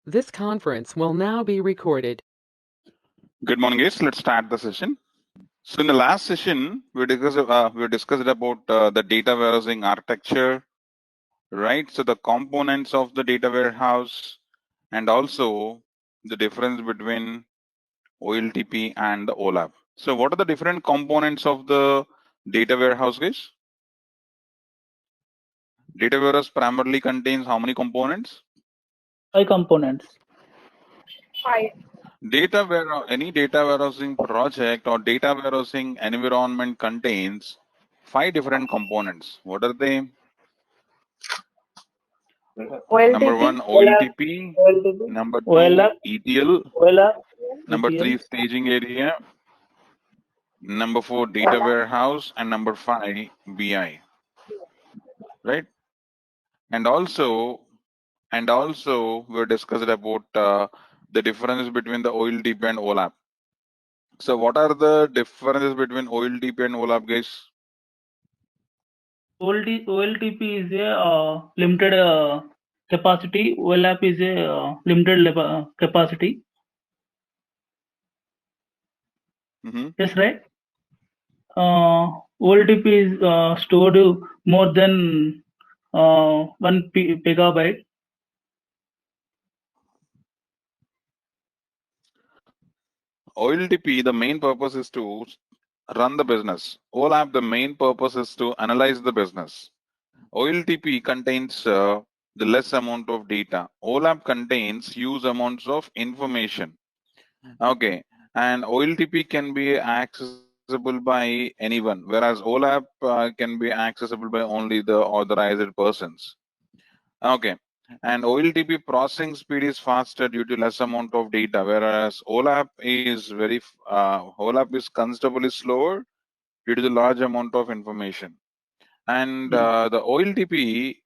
This conference will now be recorded. Good morning, guys. Let's start the session. So in the last session, we discussed about the data warehousing architecture, right? So the components of the data warehouse, and also the difference between OLTP and the OLAP. So what are the different components of the data warehouse, guys? Data warehouse primarily contains how many components? 5 components. 5. Any data warehousing project or data warehousing environment contains 5 different components. What are they? Number 1, OLTP. Number 2, OLAP, ETL. OLAP, Number ETL. 3, staging area. Number 4, data warehouse. And number 5, BI. Right? And also we discussed about the difference between the OLTP and OLAP. So what are the differences between OLTP and OLAP, guys? OLTP is a limited capacity. OLAP is a limited capacity. Yes, right? OLTP is stored more than 1 megabyte. OLTP, the main purpose is to run the business. OLAP, the main purpose is to analyze the business. OLTP contains the less amount of data. OLAP contains huge amounts of information. Okay, and OLTP can be accessible by anyone, whereas OLAP can be accessible by only the authorized persons. Okay, and OLTP processing speed is faster due to less amount of data, whereas OLAP is considerably slower due to the large amount of information. And the OLTP,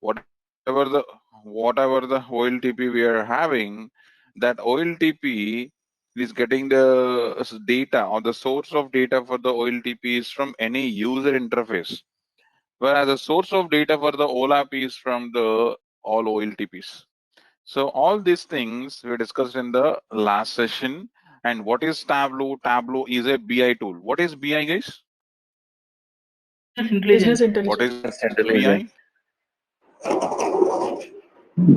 whatever the OLTP we are having, that OLTP is getting the data or the source of data for the OLTP is from any user interface, whereas the source of data for the OLAP is from the all OLTPs. So all these things we discussed in the last session. And what is Tableau? Tableau is a BI tool. What is BI, guys? Business intelligence. What is BI?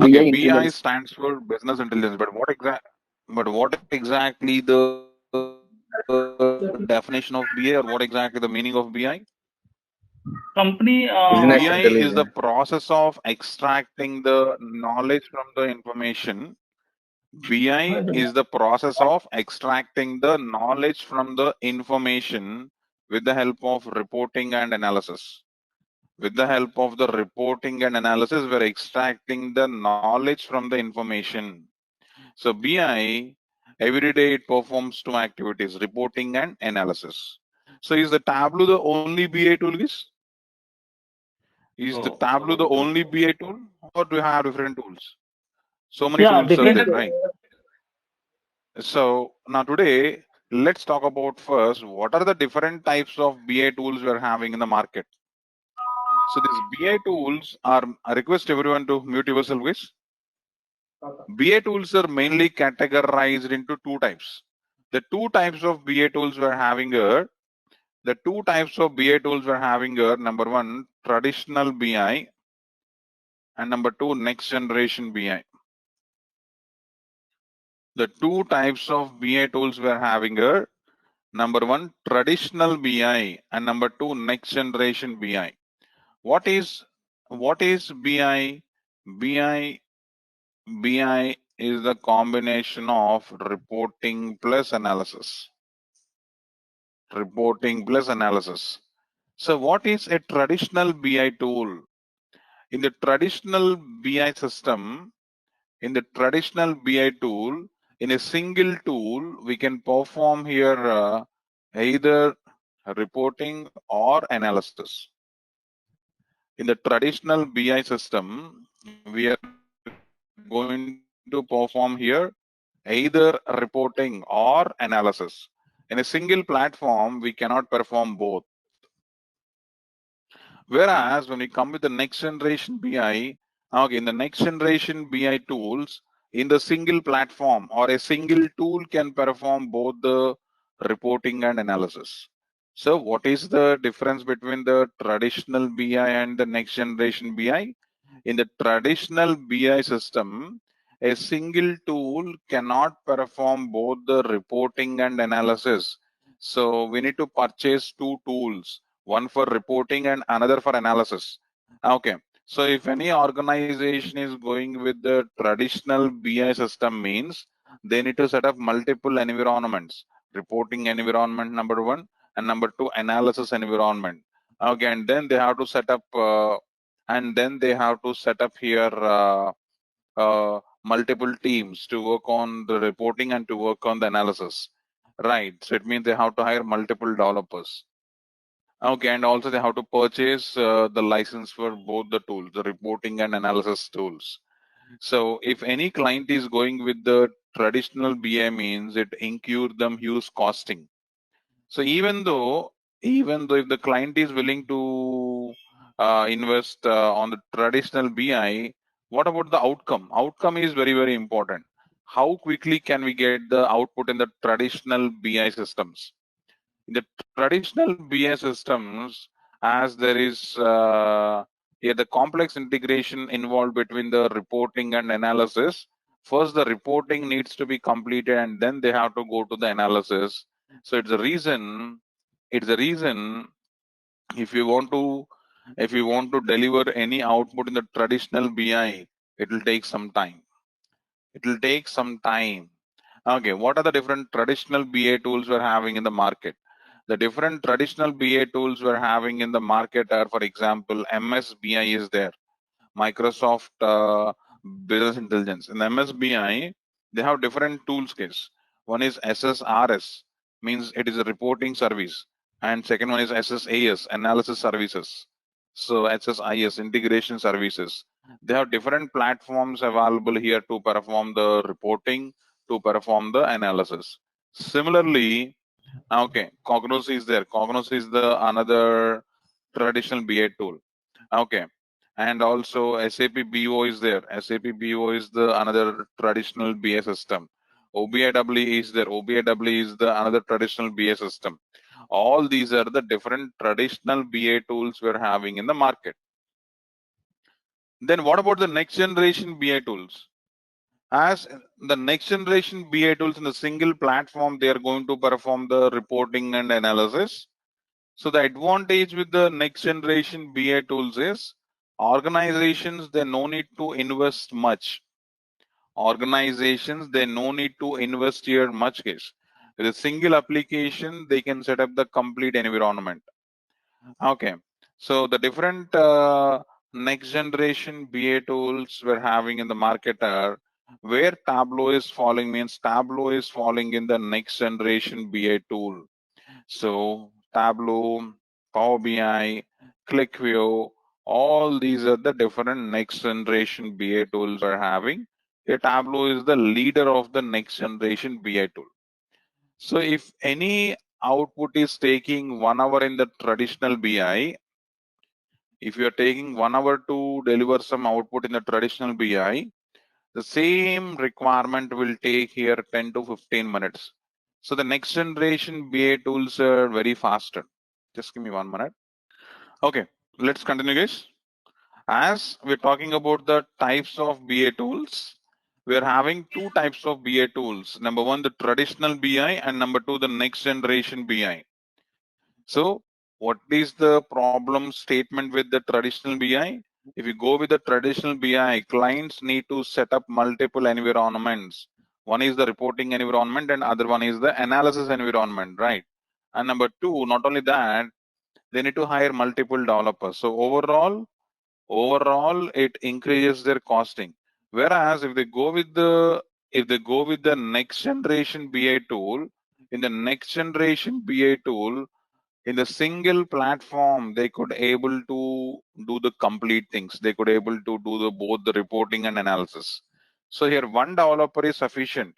Okay, BI stands for business intelligence, but what exactly the definition of BI, or what exactly the meaning of BI? Company BI is the process of extracting the knowledge from the information. BI is the process of extracting the knowledge from the information with the help of reporting and analysis. With the help of the reporting and analysis, we're extracting the knowledge from the information. So BI, every day it performs 2 activities, reporting and analysis. So is the Tableau the only BI tool, guys? Is the Tableau the only BI tool, or do you have different tools? So many tools are there, right? So now today, let's talk about first, what are the different types of BI tools we're having in the market? So these BI tools are, I request everyone to mute yourself, guys. BI tools are mainly categorized into 2 types. The 2 types of BI tools we're having here, number 1, traditional BI, and number 2, next generation BI. The 2 types of BI tools we're having here, number 1, traditional BI, and number 2, next generation BI. What is BI? BI is the combination of reporting plus analysis. So what is a traditional BI tool? In the traditional BI system, in a single tool, we can perform here either reporting or analysis. In the traditional BI system, we are going to perform here either reporting or analysis. In a single platform, we cannot perform both. Whereas when we come with the next generation BI, okay, in the next generation BI tools, in the single platform or a single tool can perform both the reporting and analysis. So what is the difference between the traditional BI and the next generation BI? In the traditional BI system, a single tool cannot perform both the reporting and analysis. So we need to purchase two tools, one for reporting and another for analysis. Okay. So if any organization is going with the traditional BI system means they need to set up multiple environments, reporting environment number one, and number two, analysis environment. Okay, and then they have to set up here multiple teams to work on the reporting and to work on the analysis. Right. So it means they have to hire multiple developers. Okay, and also they have to purchase the license for both the tools, the reporting and analysis tools. So if any client is going with the traditional BI means it incur them huge costing. So even though if the client is willing to invest on the traditional BI, what about the outcome? Outcome is very, very important. How quickly can we get the output in the traditional BI systems? In the traditional BI systems, as there is the complex integration involved between the reporting and analysis. First, the reporting needs to be completed, and then they have to go to the analysis. So it's the reason. It's the reason if you want to deliver any output in the traditional BI, it will take some time. It will take some time. Okay, what are the different traditional BA tools we're having in the market? The different traditional BA tools we're having in the market are, for example, MSBI is there, Microsoft Business Intelligence. In MSBI, they have different tools case. One is SSRS, means it is a reporting service, and second one is SSAS, analysis services. So SSIS, integration services. They have different platforms available here to perform the reporting, to perform the analysis. Similarly, okay, Cognos is there. Cognos is the another traditional BA tool. Okay, and also SAP BO is there. SAP BO is the another traditional BA system. OBIW is there. OBIW is the another traditional BA system. All these are the different traditional BA tools we're having in the market. Then what about the next generation BA tools? As the next generation BA tools in the single platform, they are going to perform the reporting and analysis. So the advantage with the next generation BA tools is organizations, they no need to invest much. Organizations, they no need to invest here much case. With a single application, they can set up the complete environment. Okay. So the different next generation BA tools we're having in the market are where Tableau is falling means Tableau is falling in the next generation BA tool. So Tableau, Power BI, ClickView, all these are the different next generation BA tools we're having. Here Tableau is the leader of the next generation BA tool. So if any output is taking 1 hour in the traditional BI, if you're taking 1 hour to deliver some output in the traditional BI, the same requirement will take here 10 to 15 minutes. So the next generation BA tools are very faster. Just give me 1 minute. Okay, let's continue, guys. As we're talking about the types of BA tools, we're having two types of BA tools. Number one, the traditional BI, and number two, the next generation BI. So what is the problem statement with the traditional BI? If you go with the traditional BI, clients need to set up multiple environments. One is the reporting environment and other one is the analysis environment, right? And number two, not only that, they need to hire multiple developers. So overall, it increases their costing. Whereas if they go with the next generation BI tool, in the next generation BI tool, in the single platform, they could able to do the complete things. They could able to do both the reporting and analysis. So here one developer is sufficient.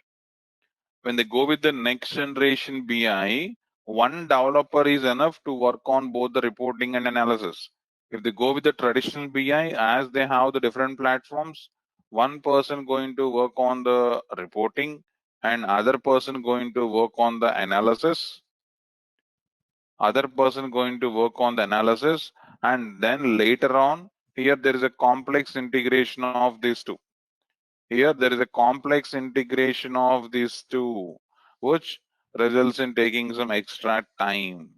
When they go with the next generation BI, one developer is enough to work on both the reporting and analysis. If they go with the traditional BI, as they have the different platforms, one person going to work on the reporting and other person going to work on the analysis, and then later on, here there is a complex integration of these two. Here there is a complex integration of these two, which results in taking some extra time.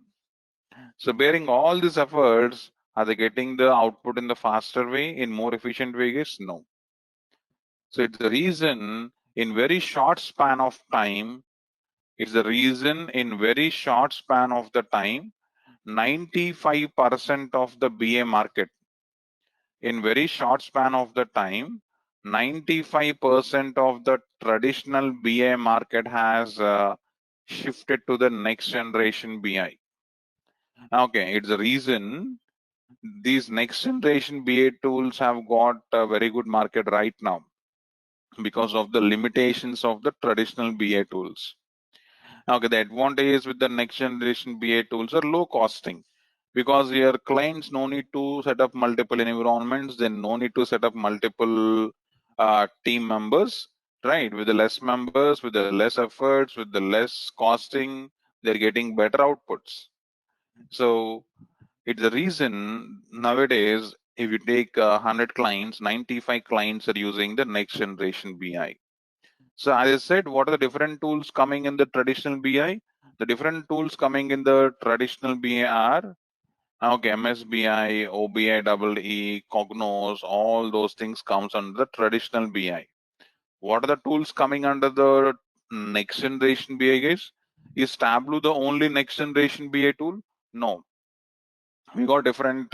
So bearing all these efforts, are they getting the output in the faster way, in more efficient way? Yes, no. So it's the reason in very short span of time, 95% of the BA market, in very short span of the time, 95% of the traditional BI market has shifted to the next generation BI. Okay, it's the reason these next generation BA tools have got a very good market right now because of the limitations of the traditional BA tools. Okay, the advantage with the next generation BA tools are low costing, because your clients no need to set up multiple environments, then no need to set up multiple team members, right? With the less members, with the less efforts, with the less costing, they're getting better outputs. So it's the reason nowadays, if you take 100 clients, 95 clients are using the next generation BI. So as I said, what are the different tools coming in the traditional BI? The different tools coming in the traditional BI are, okay, MSBI, OBI, Cognos, all those things comes under the traditional BI. What are the tools coming under the next generation BI, guys? Is Tableau the only next generation BI tool? No. We got different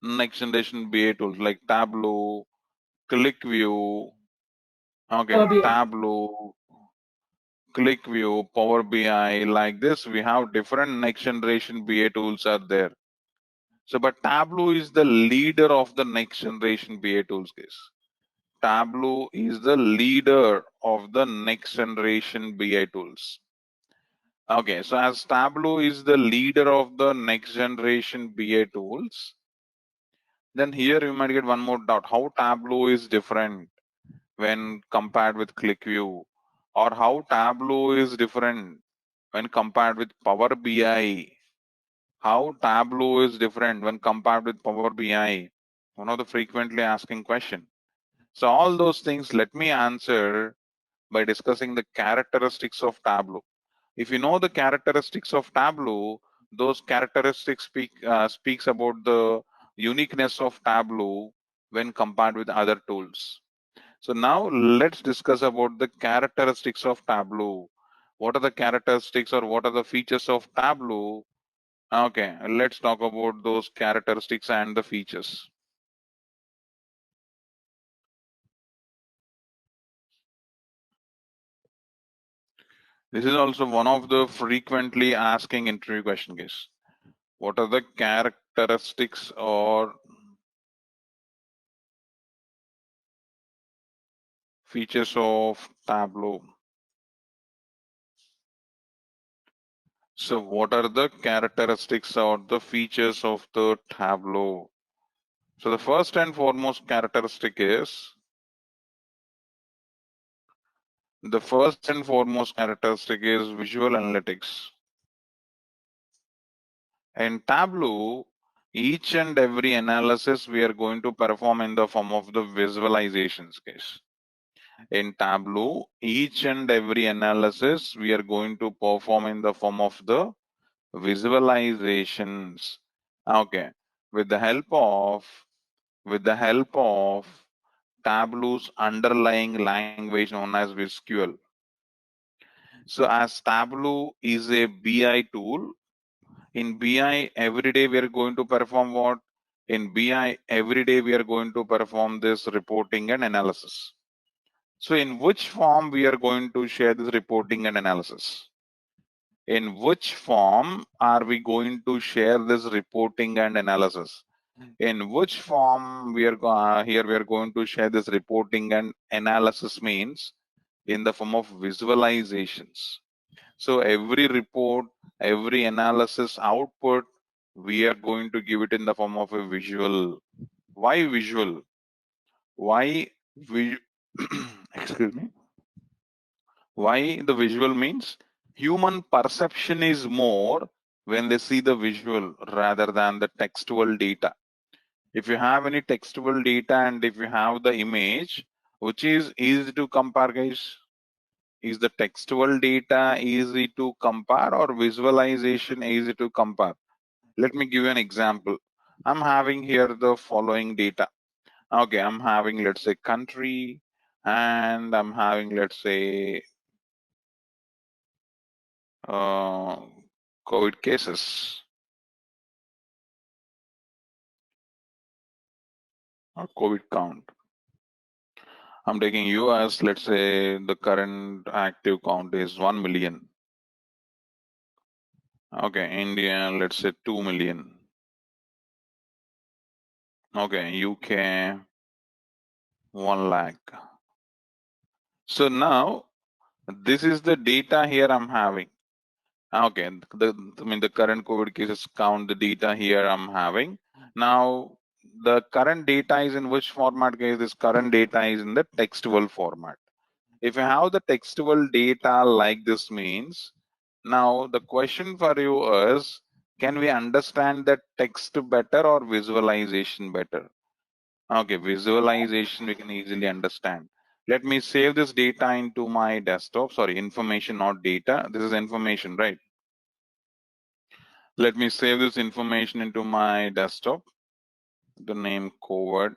next generation BA tools like Tableau, ClickView, okay, Power BI. Tableau, ClickView, Power BI, like this. We have different next generation BA tools are there. So, but Tableau is the leader of the next generation BA tools, guys. Tableau is the leader of the next generation BI tools. Okay, so as Tableau is the leader of the next generation BA tools, then here you might get one more doubt. How Tableau is different when compared with ClickView, or how Tableau is different when compared with Power BI? How Tableau is different when compared with Power BI? One of the frequently asking question. So all those things, let me answer by discussing the characteristics of Tableau. If you know the characteristics of Tableau, those characteristics speaks about the uniqueness of Tableau when compared with other tools. So now let's discuss about the characteristics of Tableau. What are the characteristics or what are the features of Tableau? Okay, let's talk about those characteristics and the features. This is also one of the frequently asking interview question, guys. What are the characteristics or features of Tableau? So what are the characteristics or the features of the Tableau? So the first and foremost characteristic is, visual analytics. In Tableau, each and every analysis we are going to perform in the form of the visualizations, guys. In Tableau, each and every analysis we are going to perform in the form of the visualizations. Okay, with the help of Tableau's underlying language known as SQL. So as Tableau is a BI tool, in BI every day we are going to perform what? In BI every day we are going to perform this reporting and analysis. So in which form we are going to share this reporting and analysis? In which form are we going to share this reporting and analysis? In which form we are here we are going to share this reporting and analysis means in the form of visualizations. So every report, every analysis output, we are going to give it in the form of a visual. Why visual? Why excuse me. Why the visual means human perception is more when they see the visual rather than the textual data. If you have any textual data and if you have the image, which is easy to compare, guys? Is the textual data easy to compare or visualization easy to compare? Let me give you an example. I'm having here the following data. Okay, I'm having, let's say, country, and I'm having, let's say, COVID cases or COVID count. I'm taking US, let's say the current active count is 1 million. Okay, India, let's say 2 million. Okay, UK, 1 lakh. So now this is the data here I'm having. Okay, the current COVID cases count, the data here I'm having. Now the current data is in which format, guys? This current data is in the textual format. If you have the textual data like this means, now the question for you is, can we understand the text better or visualization better? Okay, visualization we can easily understand. Let me save this data into my desktop. Sorry, information, not data. This is information, right? Let me save this information into my desktop. The name COVID.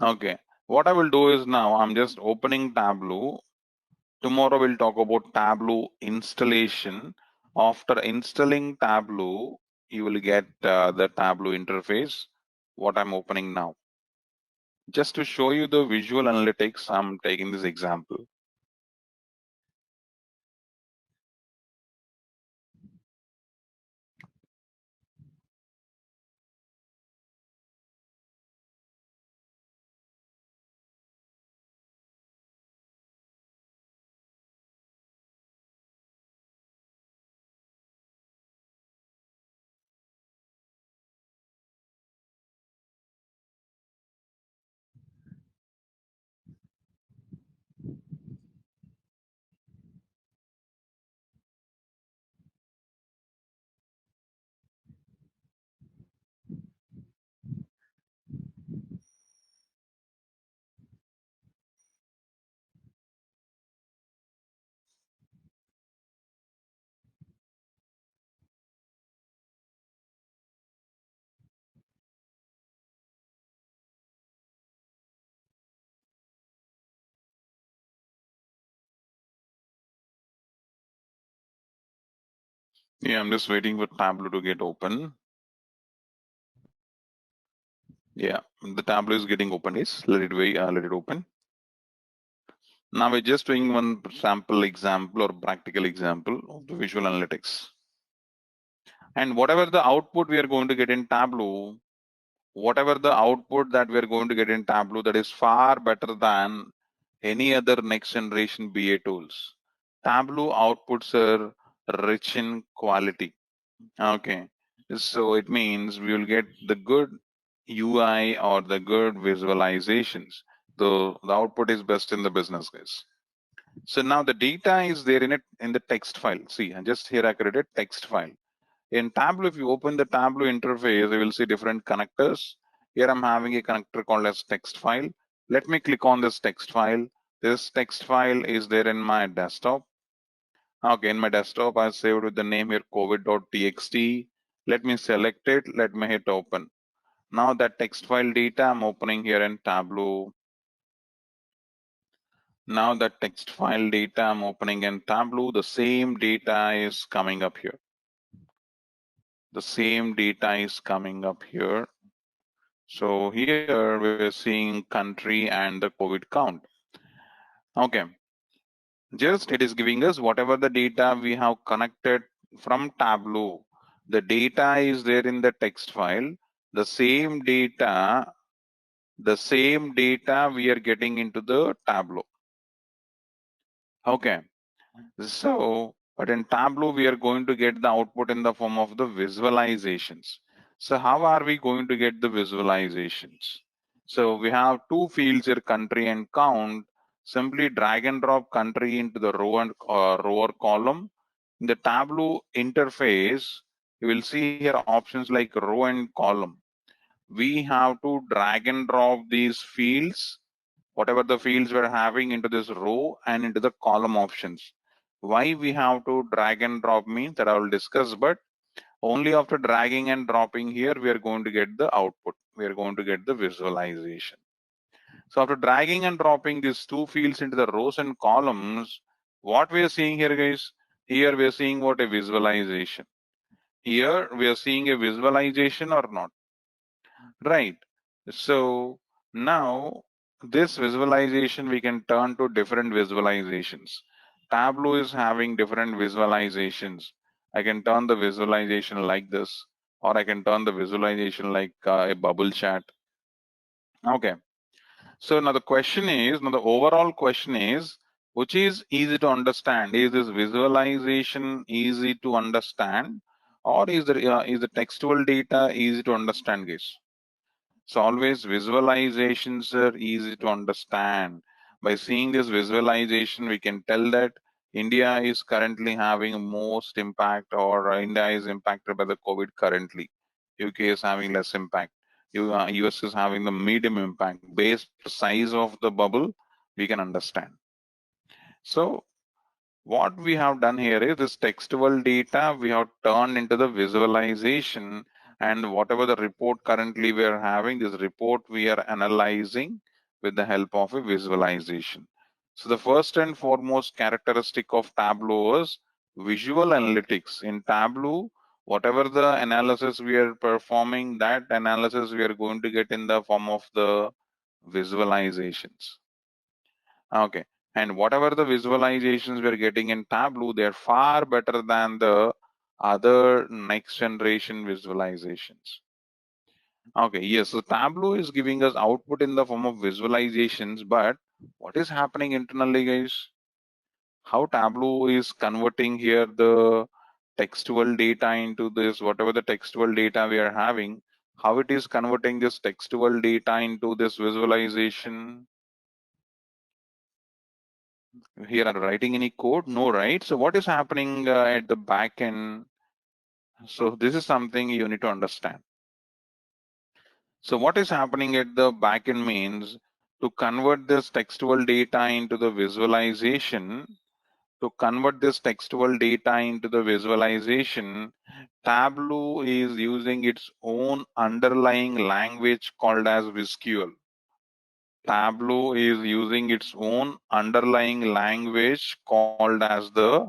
Okay, what I will do is now I'm just opening Tableau. Tomorrow we'll talk about Tableau installation. After installing Tableau, you will get the Tableau interface, what I'm opening now. Just to show you the visual analytics, I'm taking this example. Yeah, I'm just waiting for Tableau to get open. Yeah, the Tableau is getting open. Is let it open. Now we're just doing one sample example or practical example of the visual analytics. And whatever the output we are going to get in Tableau, whatever the output that we are going to get in Tableau, that is far better than any other next generation BA tools. Tableau outputs are rich in quality. Okay, so it means we will get the good UI or the good visualizations. The output is best in the business, guys. So now the data is there in the text file. See, just here I created text file. In Tableau, if you open the Tableau interface, you will see different connectors. Here I'm having a connector called as text file. Let me click on this text file. This text file is there in my desktop. Okay, in my desktop, I saved with the name here covid.txt. Let me select it. Let me hit open. Now that text file data I'm opening here in Tableau. Now that text file data I'm opening in Tableau, the same data is coming up here. The same data is coming up here. So here we're seeing country and the COVID count. Okay. Just it is giving us whatever the data we have connected from Tableau. The data is there in the text file. The same data we are getting into the Tableau. Okay. So, but in Tableau, we are going to get the output in the form of the visualizations. So how are we going to get the visualizations? So we have two fields here, country and count. Simply drag and drop country into the row and row or column. In the Tableau interface, you will see here options like row and column. We have to drag and drop these fields, whatever the fields we're having, into this row and into the column options. Why we have to drag and drop means that I will discuss, but only after dragging and dropping here, we are going to get the output. We are going to get the visualization. So after dragging and dropping these two fields into the rows and columns, what we are seeing here, guys, here we are seeing what a visualization. Here we are seeing a visualization or not, right? So now this visualization we can turn to different visualizations. Tableau is having different visualizations. I can turn the visualization like this, or I can turn the visualization like a bubble chat. Okay. So now the question is, now the overall question is, which is easy to understand? Is this visualization easy to understand, or is the textual data easy to understand, guys? So always visualizations are easy to understand. By seeing this visualization, we can tell that India is currently having most impact, or India is impacted by the COVID currently. UK is having less impact. US is having the medium impact. Based on the size of the bubble, we can understand. So what we have done here is this textual data we have turned into the visualization, and whatever the report currently we are having, this report we are analyzing with the help of a visualization. So the first and foremost characteristic of Tableau is visual analytics. In Tableau, whatever the analysis we are performing, that analysis we are going to get in the form of the visualizations. Okay. And whatever the visualizations we're getting in Tableau, they're far better than the other next generation visualizations. Okay, yes, so Tableau is giving us output in the form of visualizations, but what is happening internally, guys? How Tableau is converting here the textual data into this, whatever the textual data we are having, how it is converting this textual data into this visualization? Here are writing any code? No, right? So what is happening at the back end? So this is something you need to understand. So what is happening at the back end means to convert this textual data into the visualization, Tableau is using its own underlying language called as VisQL. Tableau is using its own underlying language called as the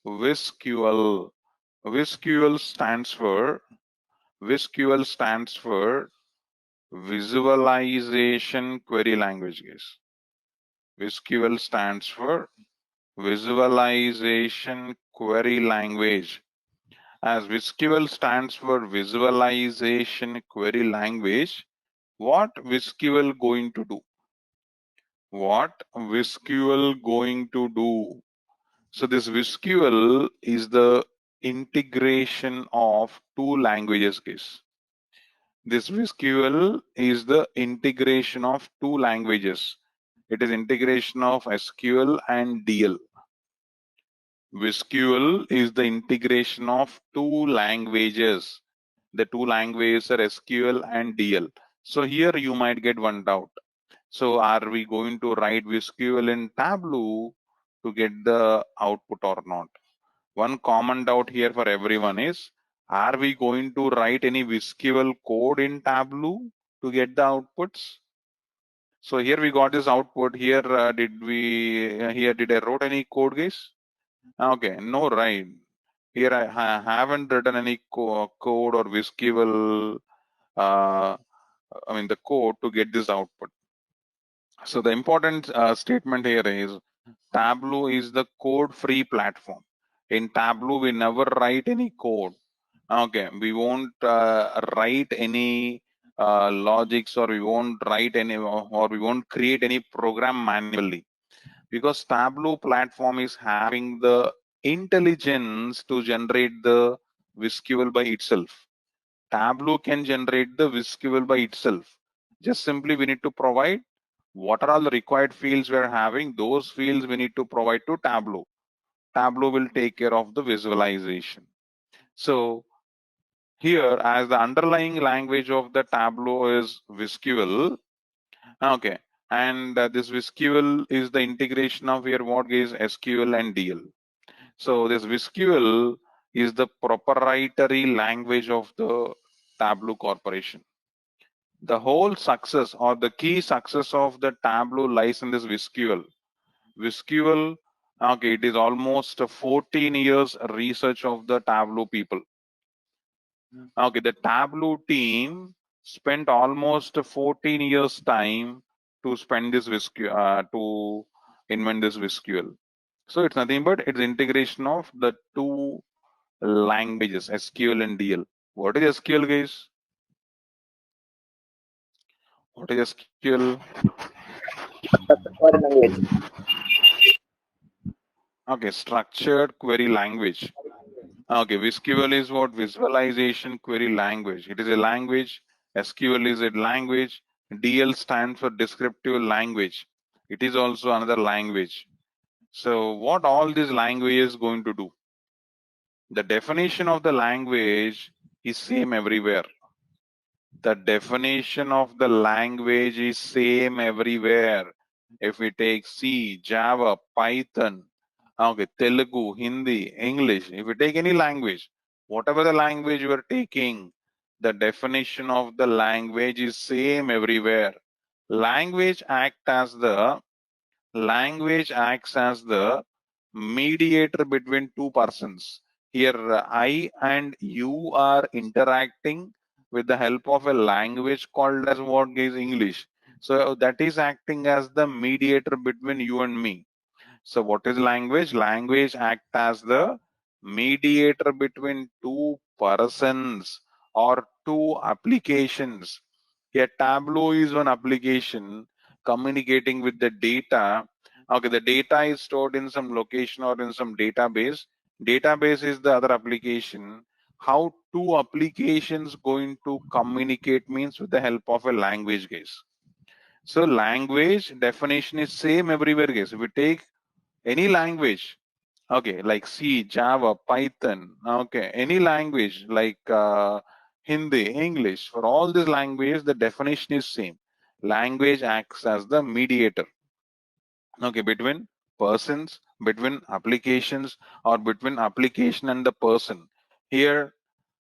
VisQL. VisQL stands for Visualization Query Language, guys. VisQL stands for Visualization Query Language. As VisQL stands for Visualization Query Language, what VisQL going to do? So this VisQL is the integration of two languages, guys. This VisQL is the integration of two languages. It is integration of SQL and DL. VisQL is the integration of two languages. The two languages are SQL and DL. So here you might get one doubt. So are we going to write VisQL in Tableau to get the output or not? One common doubt here for everyone is, are we going to write any VisQL code in Tableau to get the outputs? So here we got this output. Here did I wrote any code, guys? Okay, no, right. Here I haven't written any code or VisQL, the code to get this output. So the important statement here is Tableau is the code-free platform. In Tableau, we never write any code. Okay, we won't write any logics, or we won't write any, or we won't create any program manually, because Tableau platform is having the intelligence to generate the VisQL by itself. Tableau can generate the VisQL by itself. Just simply we need to provide what are all the required fields we are having. Those fields we need to provide to Tableau. Tableau will take care of the visualization. So here, as the underlying language of the Tableau is SQL, okay, and this SQL is the integration of here what is SQL and DL. So this SQL is the proprietary language of the Tableau Corporation. The whole success or the key success of the Tableau lies in this SQL. SQL, okay, it is almost 14 years research of the Tableau people. Okay, the Tableau team spent almost 14 years time to spend this SQL, to invent this SQL. So it's nothing but it's integration of the two languages, SQL and DL. What is SQL, guys? What is SQL? Foreign language. Okay, structured query language. Okay, SQL is what? Visualization query language. It is a language. SQL is a language. DL stands for descriptive language. It is also another language. So what all these languages going to do? The definition of the language is same everywhere. The definition of the language is same everywhere. If we take C, Java, Python, okay, Telugu, Hindi, English, if we take any language, whatever the language you are taking, the definition of the language is same everywhere. Language acts as the mediator between two persons. Here, I and you are interacting with the help of a language called as what is English. So that is acting as the mediator between you and me. So what is language? Language acts as the mediator between two persons or two applications. A Tableau is one application communicating with the data. Okay, the data is stored in some location or in some database. Database is the other application. How two applications going to communicate means with the help of a language, guys. So language definition is same everywhere, guys. If we take any language, okay, like C, Java, Python, okay, any language like Hindi, English, for all these languages, the definition is same. Language acts as the mediator, okay, between persons, between applications, or between application and the person. Here,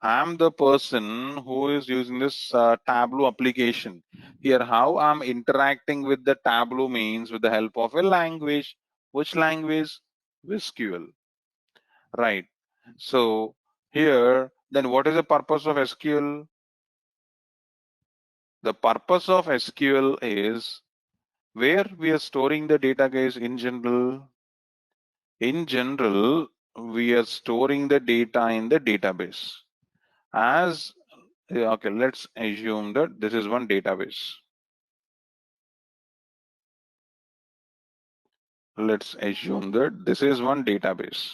I'm the person who is using this Tableau application. Here, how I'm interacting with the Tableau means with the help of a language. Which language? SQL. Right. So here, then what is the purpose of SQL? The purpose of SQL is where we are storing the data, guys, in general. In general, we are storing the data in the database. As okay, let's assume that this is one database. Let's assume that this is one database.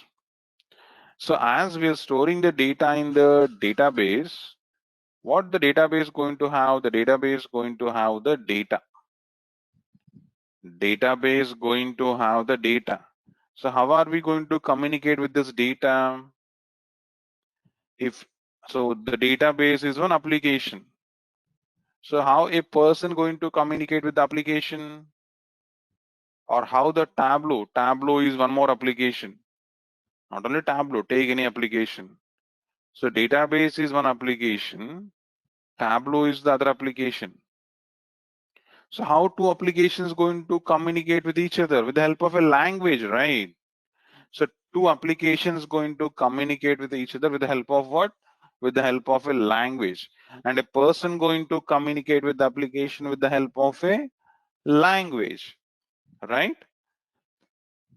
So as we are storing the data in the database, what the database going to have? The database going to have the data. Database going to have the data. So how are we going to communicate with this data? If so, the database is one application. So how a person going to communicate with the application? Or how the Tableau is one more application. Not only Tableau, take any application. So database is one application. Tableau is the other application. So how two applications going to communicate with each other? With the help of a language, right? So two applications going to communicate with each other with the help of what? With the help of a language. And a person going to communicate with the application with the help of a language, right?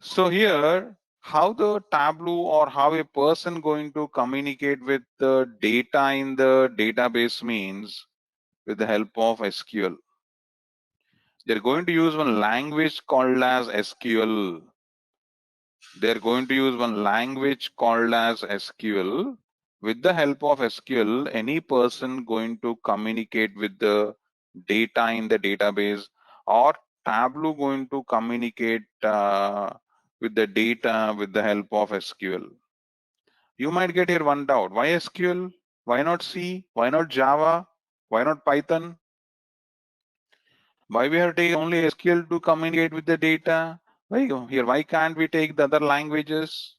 So here, how the Tableau or how a person going to communicate with the data in the database means with the help of SQL. They're going to use one language called as SQL. They're going to use one language called as SQL. With the help of SQL, any person going to communicate with the data in the database, or Tableau going to communicate with the data with the help of SQL. You might get here one doubt. Why SQL? Why not C? Why not Java? Why not Python? Why we have to take only SQL to communicate with the data? Why can't we take the other languages?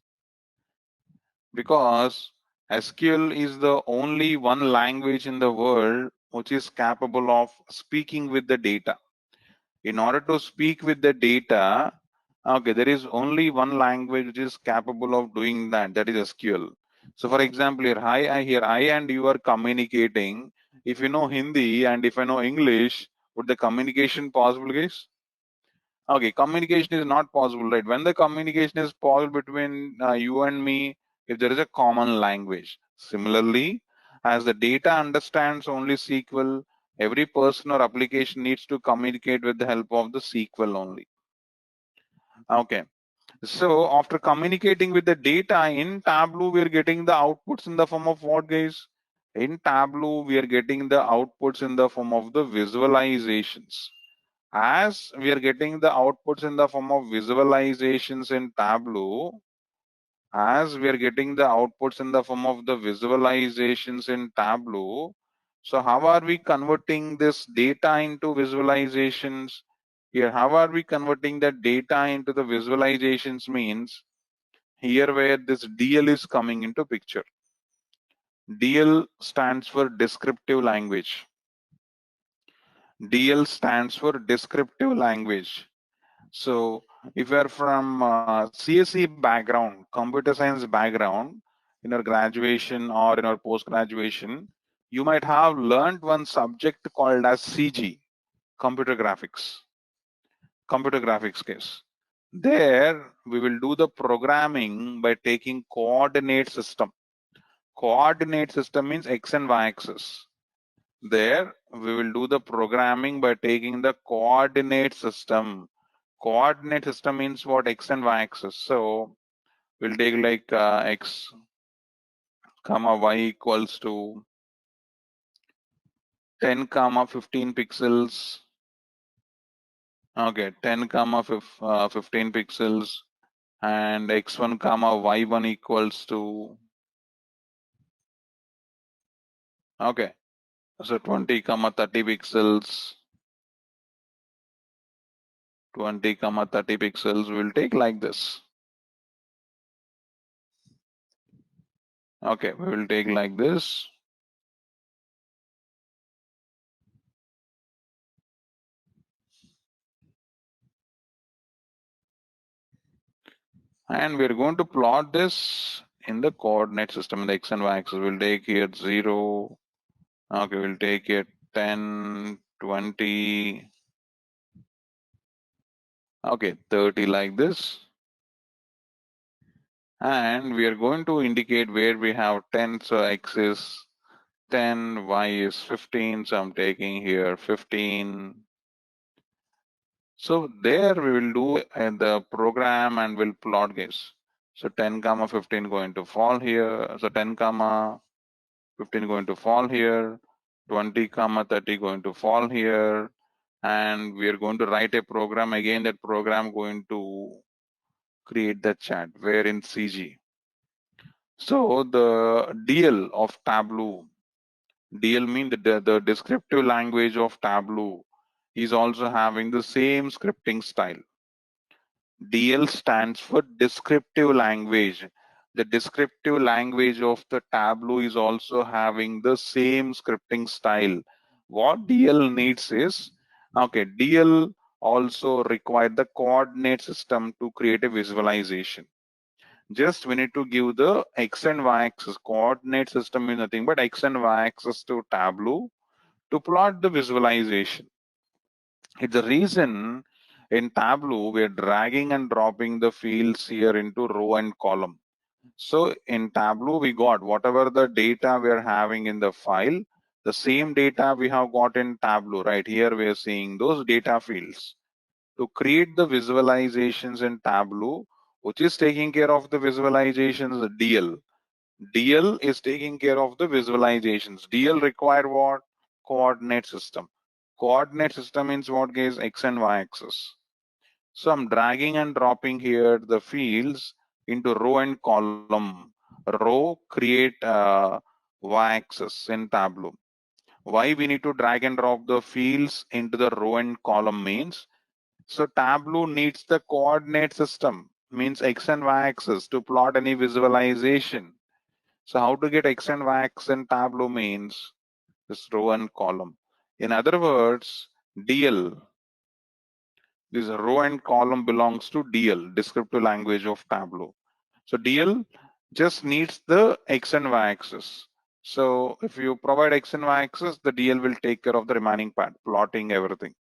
Because SQL is the only one language in the world which is capable of speaking with the data. In order to speak with the data, okay, there is only one language which is capable of doing that, that is SQL. So for example, here I and you are communicating. If you know Hindi and if I know English, would the communication possible, guys? Okay, communication is not possible, right? When the communication is possible between you and me, if there is a common language. Similarly, as the data understands only SQL, every person or application needs to communicate with the help of the SQL only. Okay, so after communicating with the data in Tableau, we are getting the outputs in the form of what, guys? In Tableau, we are getting the outputs in the form of the visualizations. As we are getting the outputs in the form of visualizations in Tableau, so how are we converting this data into visualizations? Here, how are we converting the data into the visualizations means here where this DL is coming into picture. DL stands for descriptive language. DL stands for descriptive language. So if you are from CSE background, computer science background, in our graduation or in our post-graduation, you might have learned one subject called as CG, computer graphics case. There we will do the programming by taking coordinate system. Coordinate system means X and Y axis. There we will do the programming by taking the coordinate system. Coordinate system means what? X and Y axis. So we'll take like X comma Y equals to 10 comma 15 pixels. Okay, 10 comma 15 pixels, and X1 comma Y1 equals to, okay, so 20 comma 30 pixels. 20 comma 30 pixels will take like this. Okay, we will take like this. And we're going to plot this in the coordinate system in the X and Y axis. We'll take here 0. Okay, we'll take here 10, 20. Okay, 30 like this. And we are going to indicate where we have 10. So X is 10, Y is 15. So I'm taking here 15. So there we will do the program and we'll plot this. So 10 comma 15 going to fall here. So 10 comma 15 going to fall here. 20 comma 30 going to fall here. And we are going to write a program. Again, that program going to create the chat where in CG. So the DL of Tableau, DL means the descriptive language of Tableau is also having the same scripting style. DL stands for descriptive language. The descriptive language of the Tableau is also having the same scripting style. What DL needs is, okay, DL also require the coordinate system to create a visualization. Just we need to give the X and Y axis. Coordinate system is nothing but X and Y axis to Tableau to plot the visualization. It's the reason in Tableau we are dragging and dropping the fields here into row and column. So in Tableau we got whatever the data we are having in the file, the same data we have got in Tableau. Right here we are seeing those data fields. To create the visualizations in Tableau, which is taking care of the visualizations, DL. DL is taking care of the visualizations. DL require what? Coordinate system. Coordinate system means what, guys? X and Y axis. So I'm dragging and dropping here the fields into row and column. Row create Y axis in Tableau. Why we need to drag and drop the fields into the row and column means, so Tableau needs the coordinate system, means X and Y axis, to plot any visualization. So how to get X and Y axis in Tableau means this row and column. In other words, DL, this row and column belongs to DL, descriptive language of Tableau. So DL just needs the X and Y axis. So if you provide X and Y axis, the DL will take care of the remaining part, plotting everything.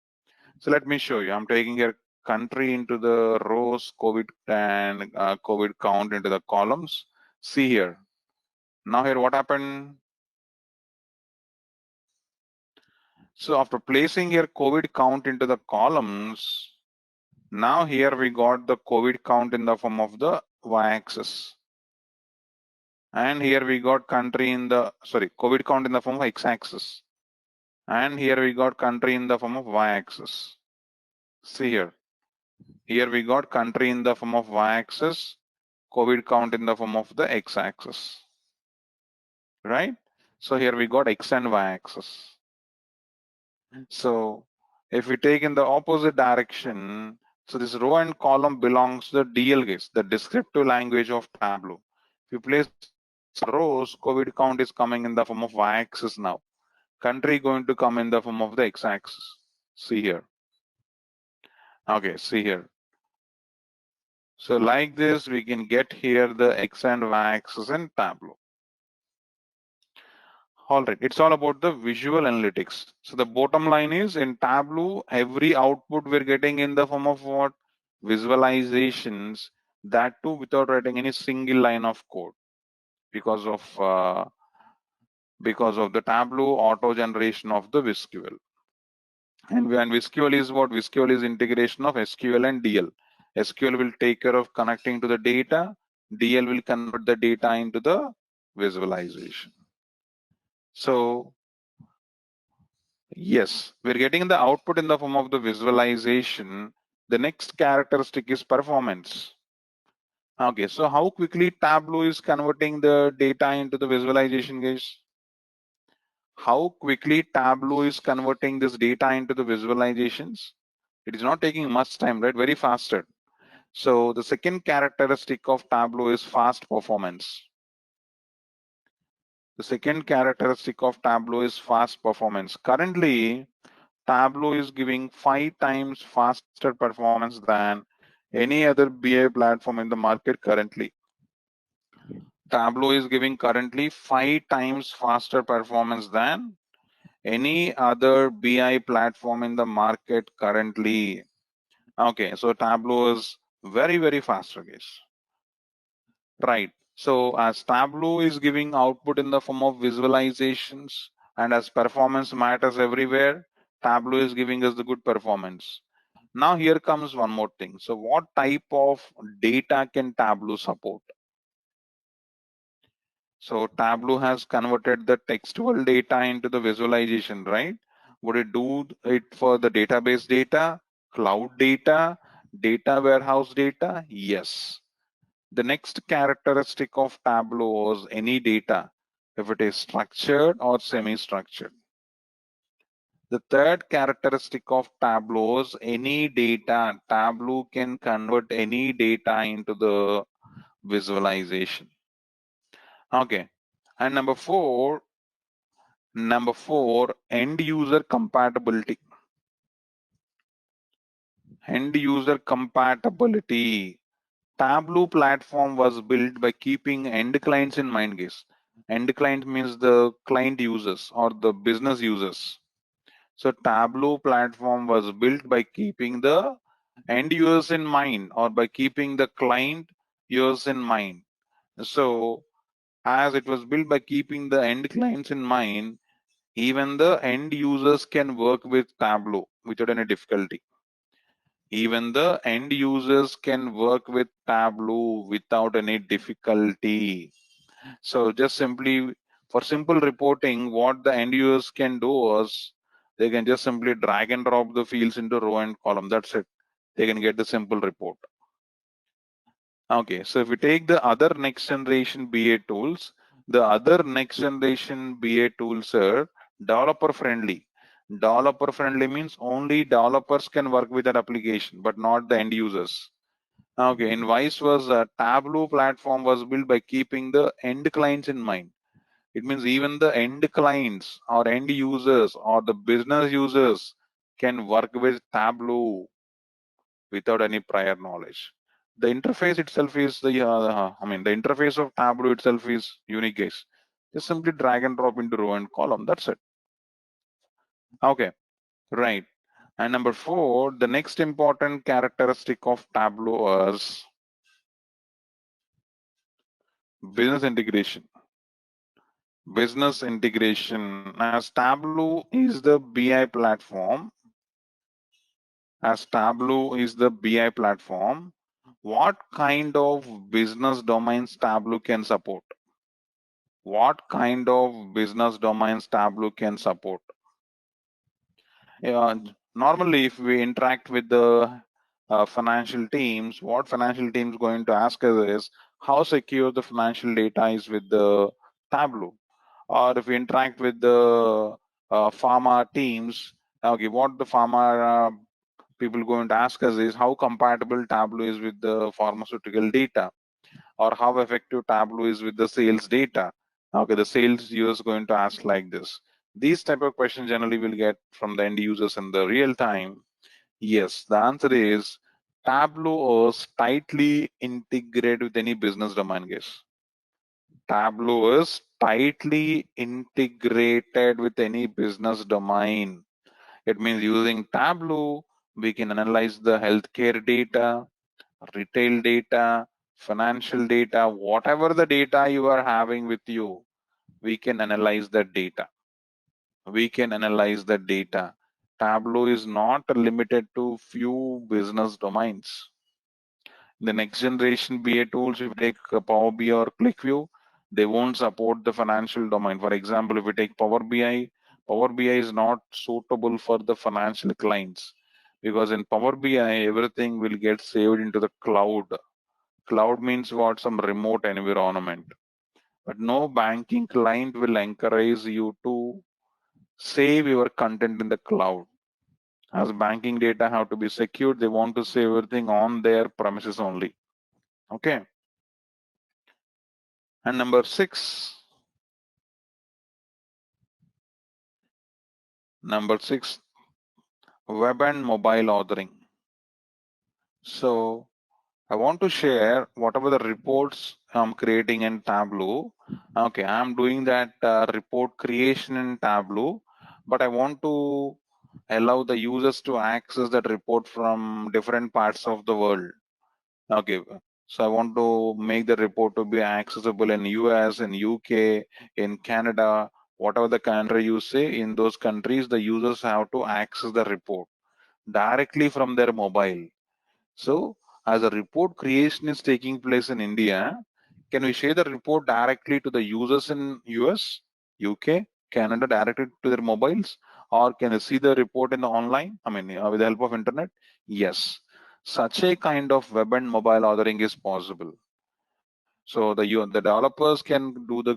So let me show you. I'm taking here country into the rows, COVID and COVID count into the columns. See here. Now here what happened? So after placing here COVID count into the columns, now here we got the COVID count in the form of the y-axis. And here we got country in the, sorry, COVID count in the form of x-axis. And here we got country in the form of y-axis. See here. Here we got country in the form of y-axis, COVID count in the form of the x-axis. Right? So here we got x and y-axis. So if we take in the opposite direction, so this row and column belongs to the DL, guys, the descriptive language of Tableau. If you place rows, COVID count is coming in the form of y-axis now. Country going to come in the form of the x-axis. See here. Okay, see here. So like this, we can get here the x and y-axis in Tableau. All right, it's all about the visual analytics. So the bottom line is, in Tableau, every output we're getting in the form of what? Visualizations, that too without writing any single line of code because of the Tableau auto generation of the VisQL. And when VisQL is what? VisQL is integration of SQL and DL. SQL will take care of connecting to the data. DL will convert the data into the visualization. So yes, we're getting the output in the form of the visualization. The next characteristic is performance. Okay, so how quickly Tableau is converting the data into the visualization, guys? How quickly Tableau is converting this data into the visualizations? It is not taking much time, right? Very faster. So the second characteristic of Tableau is fast performance. The second characteristic of Tableau is fast performance. Currently, Tableau is giving 5 times faster performance than any other BI platform in the market currently. Tableau is giving currently 5 times faster performance than any other BI platform in the market currently. Okay, so Tableau is very, very faster, guys. Right. So as Tableau is giving output in the form of visualizations, and as performance matters everywhere, Tableau is giving us the good performance. Now here comes one more thing. So what type of data can Tableau support? So Tableau has converted the textual data into the visualization, right? Would it do it for the database data, cloud data, data warehouse data? Yes. The next characteristic of Tableau is any data, if it is structured or semi-structured. The third characteristic of Tableau is any data. Tableau can convert any data into the visualization. Okay. And number four, end user compatibility. End user compatibility. Tableau platform was built by keeping end clients in mind, guys. End client means the client users or the business users. So Tableau platform was built by keeping the end users in mind or by keeping the client users in mind. So as it was built by keeping the end clients in mind, even the end users can work with Tableau without any difficulty. Even the end users can work with Tableau without any difficulty. So just simply for simple reporting, what the end users can do is They can just simply drag and drop the fields into row and column. That's it. They can get the simple report. Okay, so if we take the other next generation BA tools, the other next generation BA tools are developer friendly. Developer friendly means only developers can work with that application, but not the end users. Okay, in vice versa, Tableau platform was built by keeping the end clients in mind. It means even the end clients or end users or the business users can work with Tableau without any prior knowledge. The interface itself is the interface of Tableau itself is unique, guys. Just simply drag and drop into row and column. That's it. Okay, right. And number 4, the next important characteristic of Tableau is business integration. Business integration. As Tableau is the BI platform, what kind of business domains Tableau can support? What kind of business domains Tableau can support? Normally, if we interact with the financial teams, what financial teams going to ask us is how secure the financial data is with the Tableau. Or if we interact with the pharma teams, okay, what the pharma people going to ask us is how compatible Tableau is with the pharmaceutical data, or how effective Tableau is with the sales data. Okay, the sales users going to ask like this. These type of questions generally will get from the end users in the real time. Yes, the answer is Tableau is tightly integrated with any business domain, guys. Tableau is tightly integrated with any business domain. It means using Tableau, we can analyze the healthcare data, retail data, financial data, whatever the data you are having with you, we can analyze that data. Tableau is not limited to few business domains. The next generation BA tools, if you take Power BI or ClickView, they won't support the financial domain. For example, if we take Power BI is not suitable for the financial clients, because in Power BI, everything will get saved into the cloud. Cloud means what? Some remote environment. But no banking client will encourage you to save your content in the cloud. As banking data have to be secured, they want to save everything on their premises only. Okay. And number 6, web and mobile authoring. So I want to share whatever the reports I'm creating in Tableau. Okay, I'm doing that report creation in Tableau, but I want to allow the users to access that report from different parts of the world. Okay, so I want to make the report to be accessible in US, in UK, in Canada, whatever the country you say, in those countries, the users have to access the report directly from their mobile. So as a report creation is taking place in India, can we share the report directly to the users in US, UK, Canada, directly to their mobiles? Or can you see the report in the online? With the help of internet? Yes. Such a kind of web and mobile authoring is possible. So the developers can do the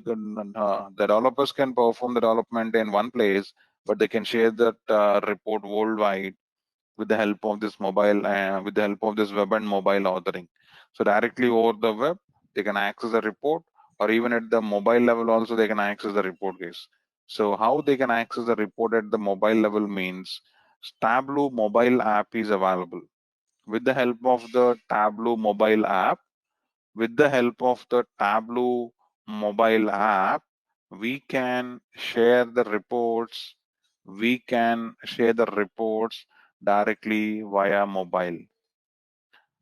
developers can perform the development in one place, but they can share that report worldwide with the help of this web and mobile authoring. So directly over the web, they can access the report, or even at the mobile level also they can access the report, guys. So how they can access the report at the mobile level means Tableau mobile app is available. With the help of the Tableau mobile app, we can share the reports. Directly via mobile.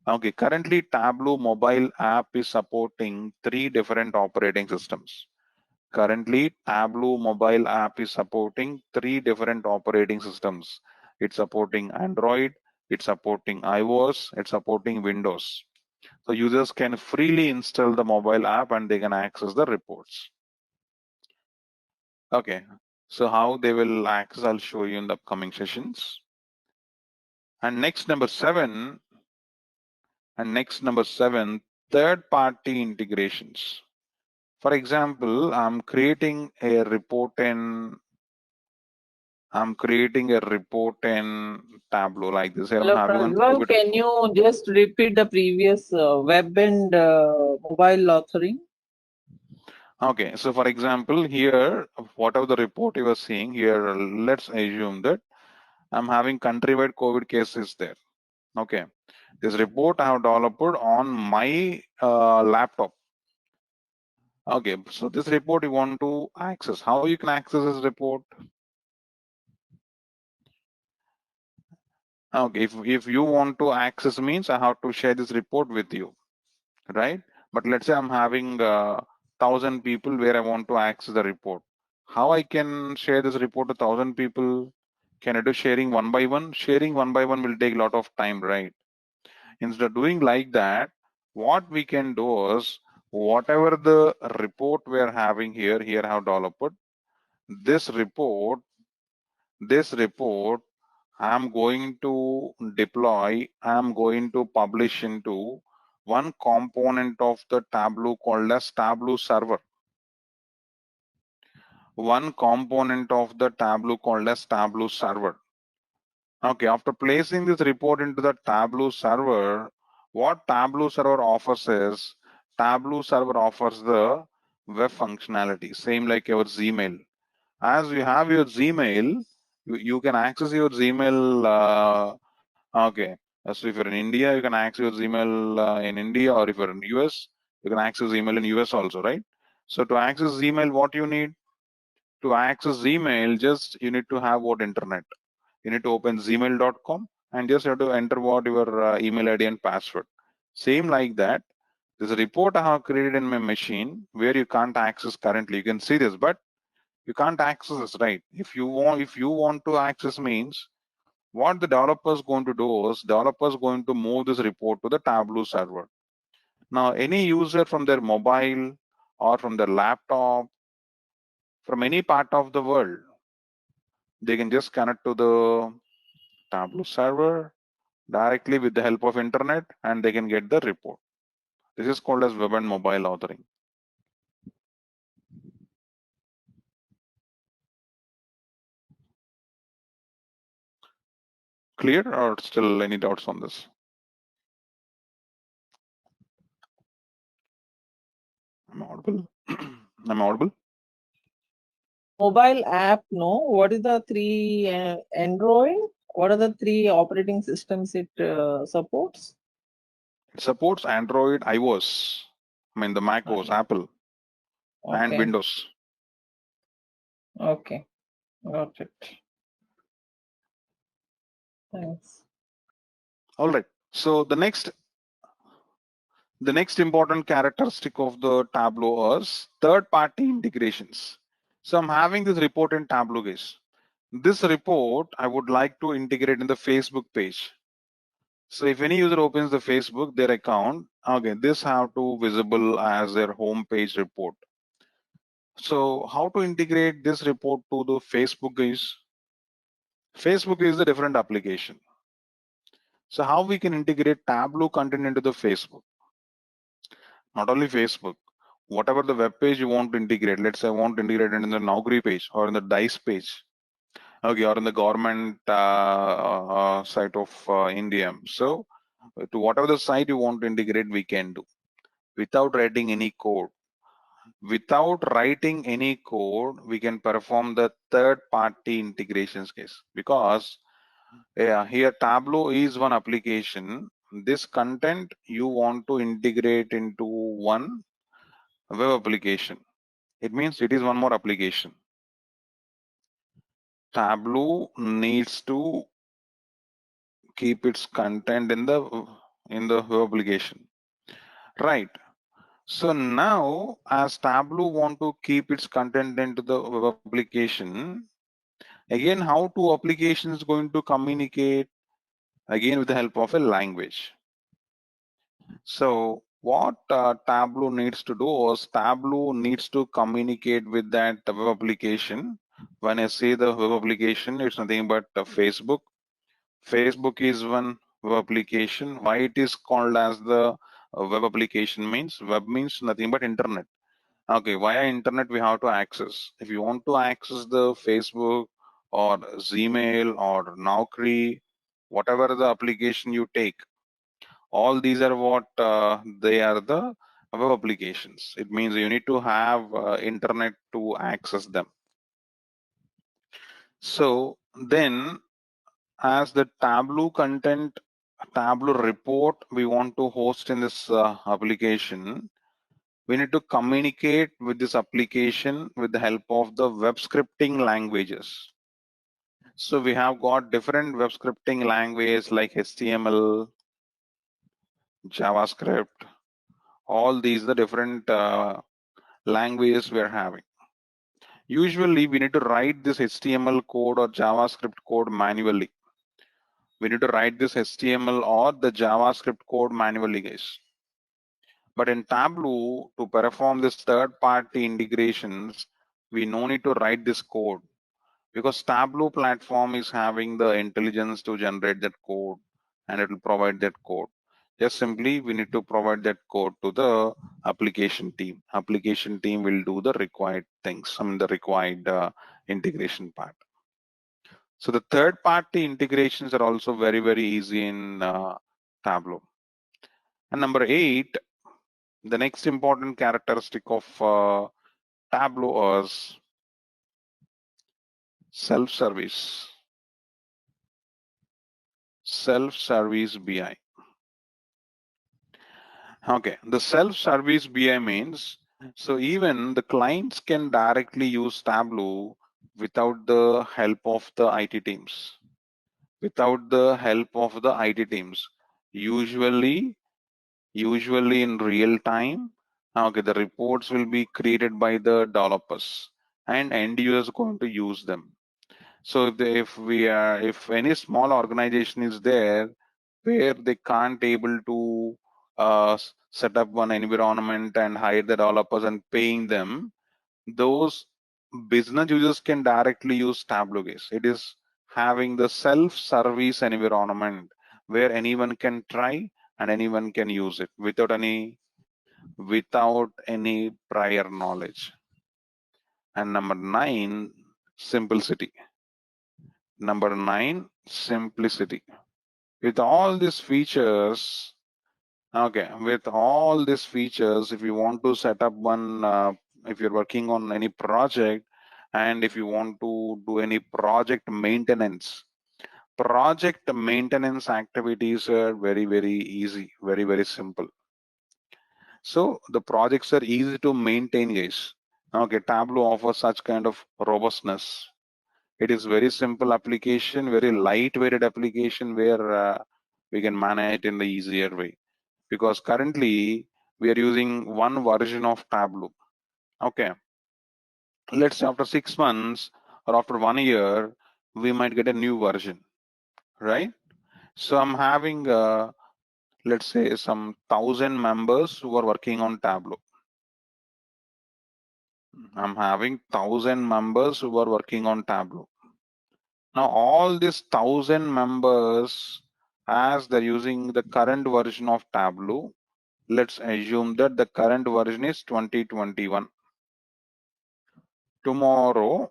Okay, currently Tableau mobile app is supporting 3 different operating systems. It's supporting Android, it's supporting iOS, it's supporting Windows. So users can freely install the mobile app and they can access the reports. Okay, So how they will access, I'll show you in the upcoming sessions. And next number 7, third-party integrations. For example, I'm creating a report in Tableau like this. Here I'm Hello, having one Prajwal, COVID. can you just repeat the previous web and mobile authoring? Okay, so for example, here, whatever the report you are seeing here, let's assume that I'm having countrywide COVID cases there. Okay, this report I have developed on my laptop. Okay, so this report you want to access. How you can access this report? Okay, if you want to access means I have to share this report with you, right? But let's say I'm having 1,000 people where I want to access the report. How I can share this report to 1,000 people? Can I do sharing one by one? Sharing one by one will take a lot of time, right? Instead of doing like that, what we can do is whatever the report we are having here I have developed this report. I'm going to deploy, I'm going to publish into one component of the Tableau called as Tableau server. One component of the Tableau called as Tableau server. Okay, after placing this report into the Tableau server, what Tableau server offers is, Tableau server offers the web functionality, same like your Gmail. As you have your Gmail, you can access your Gmail. Okay, so if you're in India, you can access your Gmail in India, or if you're in US, you can access email in US also, right? So to access Gmail, what you need? To access Gmail, just you need to have what internet. You need to open gmail.com and just have to enter what your email ID and password. Same like that. There's a report I have created in my machine where you can't access currently. You can see this, but you can't access this, right? If you want to access means what the developer is going to do is developer is going to move this report to the Tableau server. Now, any user from their mobile or from their laptop, from any part of the world, they can just connect to the Tableau server directly with the help of internet and they can get the report. This is called as web and mobile authoring. Clear or still any doubts on this? I'm audible. I'm audible. Mobile app, no. What is the 3 Android? What are the 3 operating systems it supports? It supports Android, iOS, I mean the Mac OS, Apple, and Okay. Windows. Okay, got it. Thanks. All right. So the next important characteristic of the Tableau is third-party integrations. So I'm having this report in Tableau, guys. This report I would like to integrate in the Facebook page. So if any user opens the Facebook, their account, okay, this have to visible as their home page report. So how to integrate this report to the Facebook, guys? Facebook is a different application. So how we can integrate Tableau content into the Facebook? Not only Facebook, whatever the web page you want to integrate. Let's say I want to integrate it in the Naukri page or in the DICE page, okay, or in the government site of India. So to whatever the site you want to integrate, we can do without writing any code. Without writing any code, we can perform the third-party integrations case because here Tableau is one application. This content you want to integrate into one web application. It means it is one more application. Tableau needs to keep its content in the web application, right? So now, as Tableau want to keep its content into the web application, again, how two applications going to communicate? Again, with the help of a language. So what Tableau needs to do is Tableau needs to communicate with that web application When I say the web application, it's nothing but Facebook. Facebook is one web application. Why it is called as the web application means web means nothing but internet. Okay, via internet we have to access. If you want to access the Facebook or Gmail or Naukri, whatever the application you take, all these are what they are the web applications. It means you need to have internet to access them. So then, as the Tableau content, Tableau report we want to host in this application, we need to communicate with this application with the help of the web scripting languages. So we have got different web scripting languages like HTML, JavaScript, all these the different languages we are having. Usually we need to write this HTML code or JavaScript code manually. We need to write this HTML or the JavaScript code manually, guys. But in Tableau, to perform this third-party integrations, we no need to write this code because Tableau platform is having the intelligence to generate that code and it will provide that code. Just simply we need to provide that code to the application team. Application team will do the required things, the required integration part. So the third-party integrations are also very, very easy in Tableau. And number 8, the next important characteristic of Tableau is self-service. Self-service BI. Okay, the self-service BI means, so even the clients can directly use Tableau without the help of the IT teams. Without the help of the IT teams. Usually in real time, okay, the reports will be created by the developers and end users going to use them. So if any small organization is there where they can't able to set up one environment and hire the developers and paying them, those business users can directly use Tableau. It is having the self-service environment where anyone can try and anyone can use it without any prior knowledge. And number 9, simplicity. Number 9, simplicity. With all these features, okay, with all these features, if you want to set up one, if you're working on any project, and if you want to do any project maintenance activities are very, very easy, very, very simple. So the projects are easy to maintain, guys. Okay, Tableau offers such kind of robustness. It is very simple application, very lightweighted application where we can manage it in the easier way. Because currently we are using one version of Tableau. Okay, let's say after 6 months or after 1 year, we might get a new version, right? So I'm having, let's say, some 1,000 members who are working on Tableau. I'm having 1,000 members who are working on Tableau. Now all these 1,000 members, as they're using the current version of Tableau, let's assume that the current version is 2021. Tomorrow,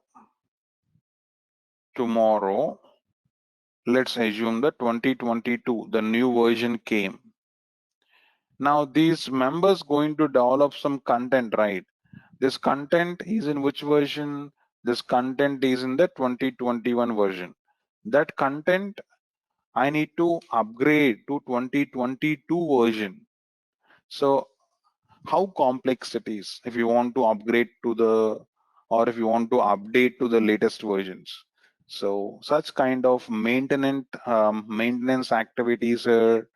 let's assume that 2022, the new version came. Now these members going to develop some content, right? This content is in which version? This content is in the 2021 version. That content I need to upgrade to 2022 version. So how complex it is if you want to upgrade to the, or if you want to update to the latest versions. So such kind of maintenance activities are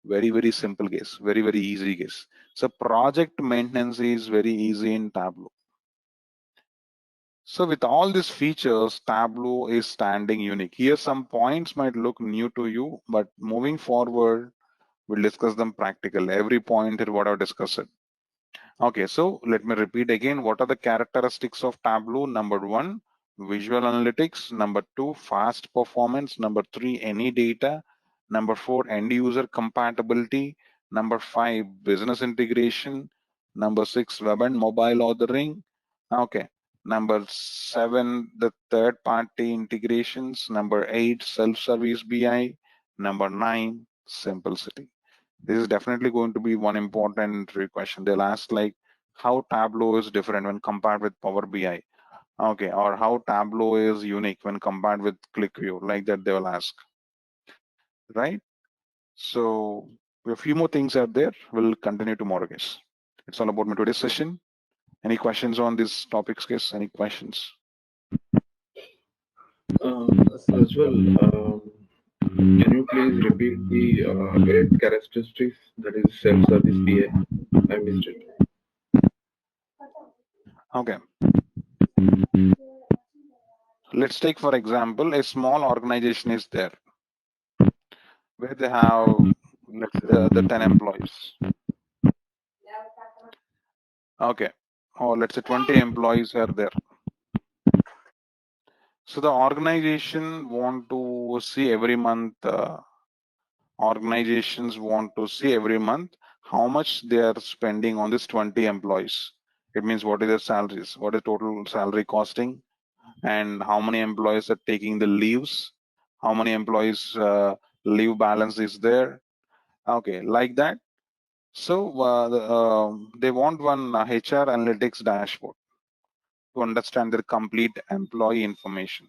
very, very simple case, very, very easy case. So project maintenance is very easy in Tableau. So with all these features, Tableau is standing unique. Here some points might look new to you, but moving forward, we'll discuss them practical. Every point is what I've discussed. Okay, so let me repeat again. What are the characteristics of Tableau? Number 1, visual analytics. Number 2, fast performance. Number 3, any data. Number 4, end user compatibility. Number 5, business integration. Number 6, web and mobile ordering. Okay. Number 7, the third party integrations. Number 8, self-service BI. Number 9, simplicity. This is definitely going to be one important question. They'll ask like how Tableau is different when compared with Power BI. Okay, or how Tableau is unique when compared with ClickView, like that they will ask, right? So a few more things are there. We'll continue tomorrow, guys. It's all about my today's session. Any questions on these topics, guys? Any questions? As well, can you please repeat the 8 characteristics that is self-service BA? I missed it. Okay. Let's take, for example, a small organization is there where they have the 10 employees. Okay. Or let's say 20 employees are there. So the organization want to see every month, organizations want to see every month how much they are spending on this 20 employees. It means what is their salaries, what is total salary costing, and how many employees are taking the leaves, how many employees leave balance is there. Okay, like that. So they want one HR analytics dashboard to understand their complete employee information.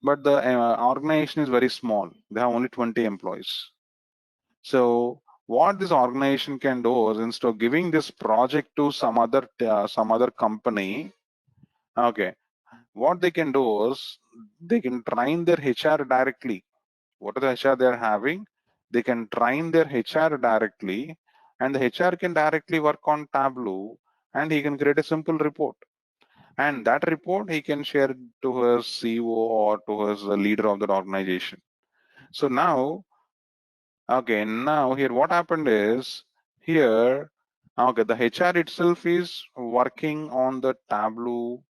But the organization is very small. They have only 20 employees. So what this organization can do is instead of giving this project to some other company, okay, what they can do is they can train their HR directly. What are the HR they're having? They can train their HR directly, and the HR can directly work on Tableau, and he can create a simple report. And that report he can share to his CEO or to his leader of that organization. So now, okay, now here what happened is here, okay, the HR itself is working on the Tableau,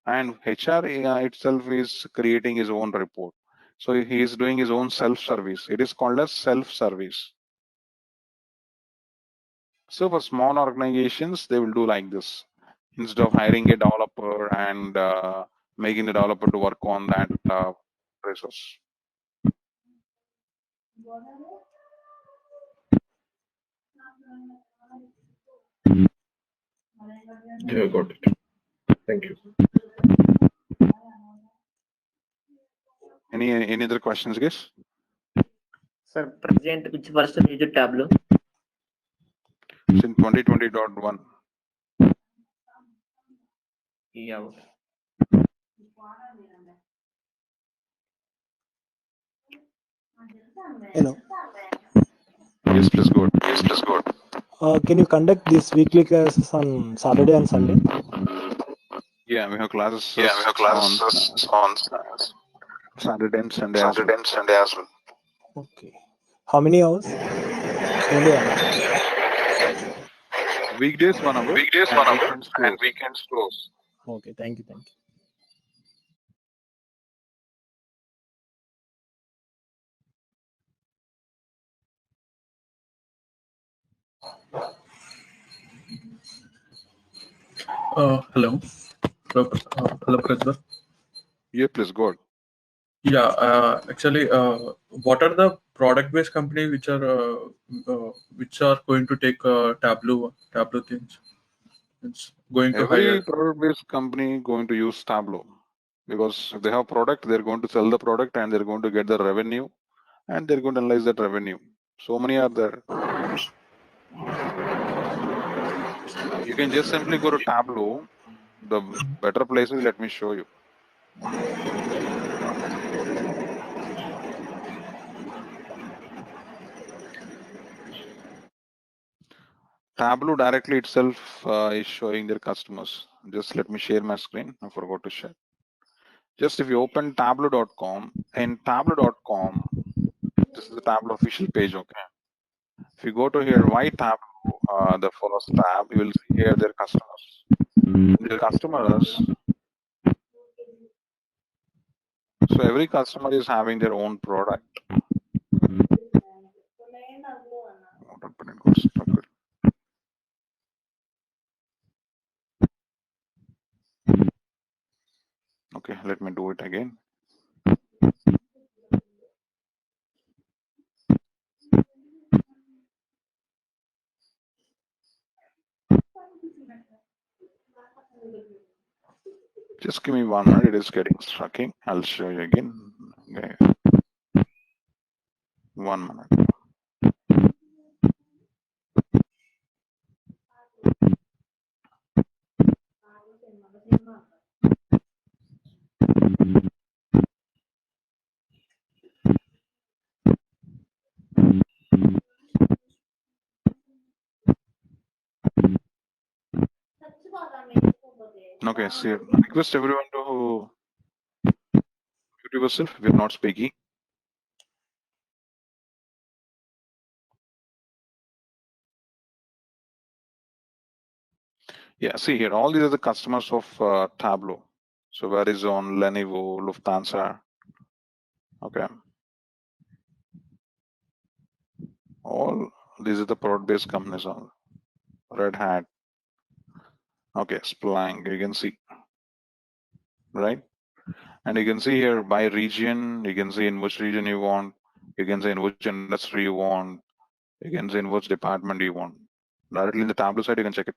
and HR itself is creating his own report. So he is doing his own self-service. It is called as self-service. So for small organizations, they will do like this. Instead of hiring a developer and making the developer to work on that resource. Yeah, got it. Thank you. Any other questions, guys? Sir, present which version is the Tableau? It's in 2020.1. Yeah. Hello. Yes, please go ahead. Yes, please go ahead. Can you conduct these weekly classes on Saturday and Sunday? Yeah, we have classes. Yeah, we have classes on Saturday and Sunday Saturday and Sunday as well. Okay. How many hours? Only 1 hour. Weekdays 1 hour. Weekdays 1 hour and weekends close. Okay, thank you, thank you. Hello, Prajwal. Yeah, please go ahead. Yeah, actually, what are the product-based companies which are going to take Tableau things? It's going to Every hire. product-based company going to use Tableau because if they have product, they're going to sell the product and they're going to get the revenue and they're going to analyze that revenue. So many are there. You can just simply go to Tableau. The better places, let me show you. Tableau directly itself is showing their customers. Just let me share my screen. I forgot to share. Just if you open tableau.com, in tableau.com, this is the Tableau official page, okay? If you go to here, why Tableau, the first tab, you will see here their customers. Their customers, So every customer is having their own product. Okay, let me do it again. Just give me 1 minute, it is getting striking. I'll show you again. Okay. 1 minute. Okay, see, I request everyone to mute yourself if you're not speaking. Yeah, see here, all these are the customers of Tableau. So Verizon, Lenovo, Lufthansa. Okay. All these are the product-based companies. All Red Hat. Okay, Splunk. You can see, right? And you can see here by region. You can see in which region you want. You can say in which industry you want. You can say in which department you want. Directly in the Tableau side, you can check it.